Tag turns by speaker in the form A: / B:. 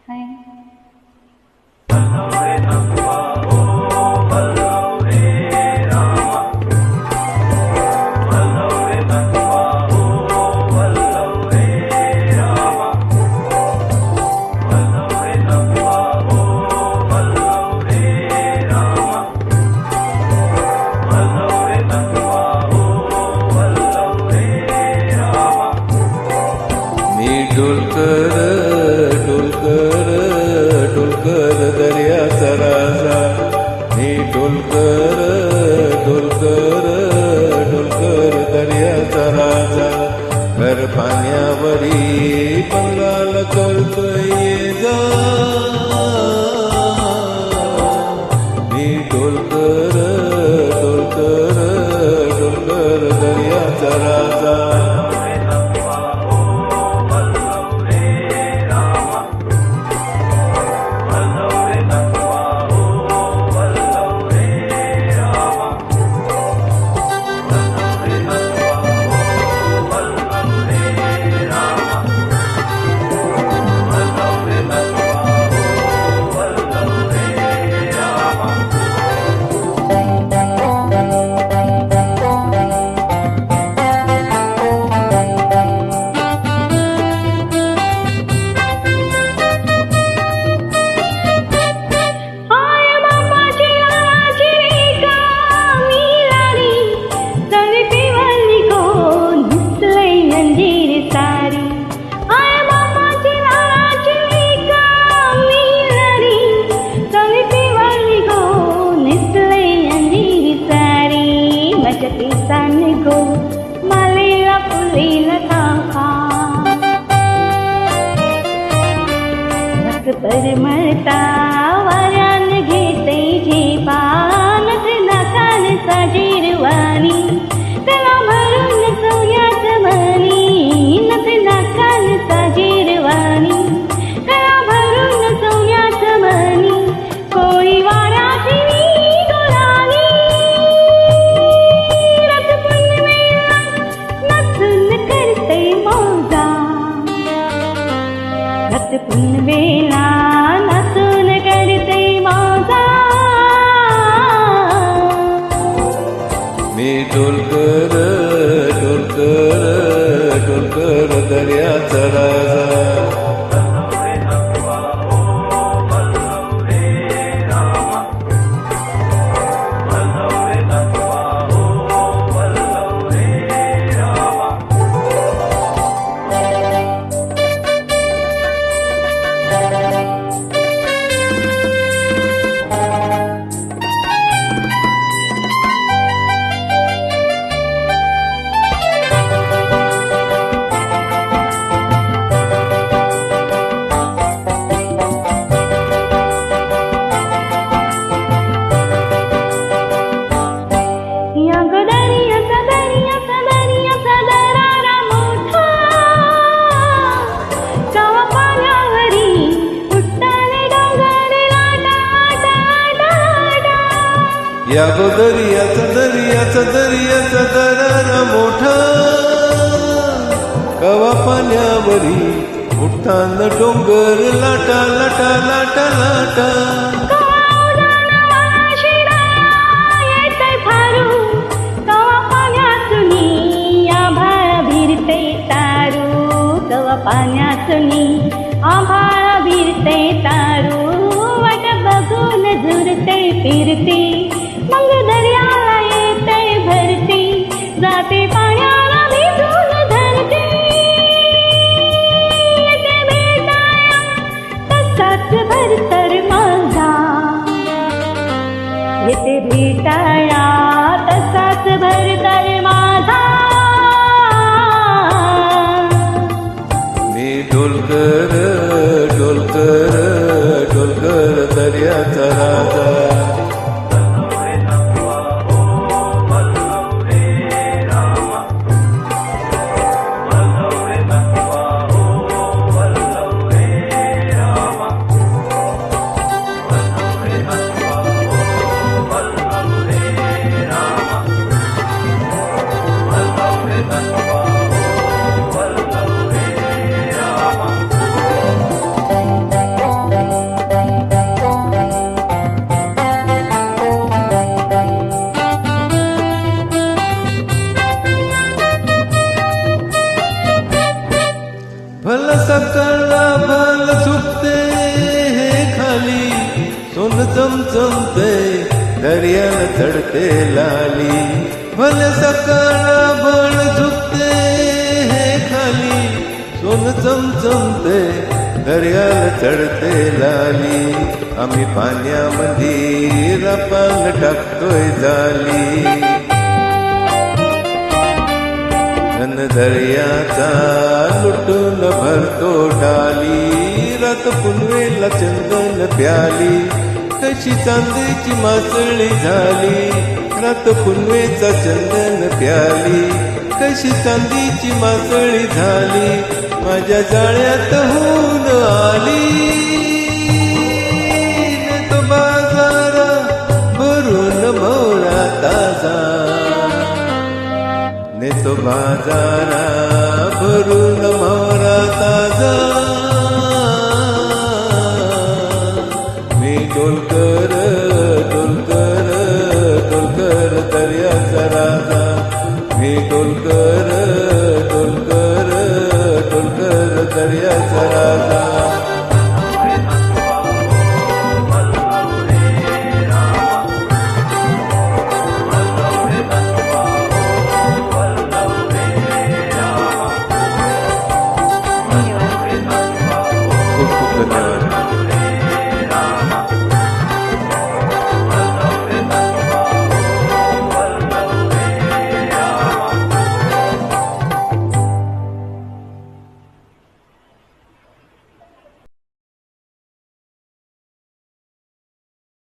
A: हाय
B: डोलकर दर्याचा राजा मी डोलकर दर्याचा राजा घर पाण्यावरी बंगाल करतोय ये जा मी डोलकर दर्याचा राजा
A: go malila pulila tapa रस परमळता वाऱ्यान घेते झेपा नथ नाकान साजीरवाणी त्याला भरून सोन्यात मणी नथ नाकान साजीरवाणी त्याला भरून सोन्यात मणी कोळी वाराची पुनवेला नाचून करते माझा
B: मी डोलकर दर्याचा राजा या गो दर्याचा दरारा मोठा कवा पाण्यावरी उठताना डोंगर लाटा लाटा लाटा लाटा
A: पाण्यातूनी आभाळ भिरते तारू वाट बघून झुरते फिरते मग दर्याला येते भरते जाते पाण्याला भिजून धरते येते भेटाया तसाच भरतर माझा येते भेटाया तसाच भरतर माझा
B: डोलकर दर्याचा राजा भाल सुटते हे खाली, सोन चमचमते दर्याला चढते लाली. भले सकाळा भाल झुकते हे खाली, सोन चमचमते दर्याला चढते लाली. आम्ही पाण्यामध्ये रपांग टाकतोय जाली. घन दर्याचा लुटून भरतो डाली, रात पुनवेला चंदन प्याली, कशी चांदीची मासळी झाली. रात पुनवेचा चंदन प्याली, कशी चांदीची मासळी झाली. माझ्या जाळ्यात होऊन आली. नेतो बाजारा भरून मोहरा ताजा, नेतो बाजारा भरून मोहरा ताजा. मी डोलकर डोलकर डोलकर दर्याचा राजा. मी डोलकर डोलकर डोलकर दर्याचा राजा. खूप खूप धन्यवाद.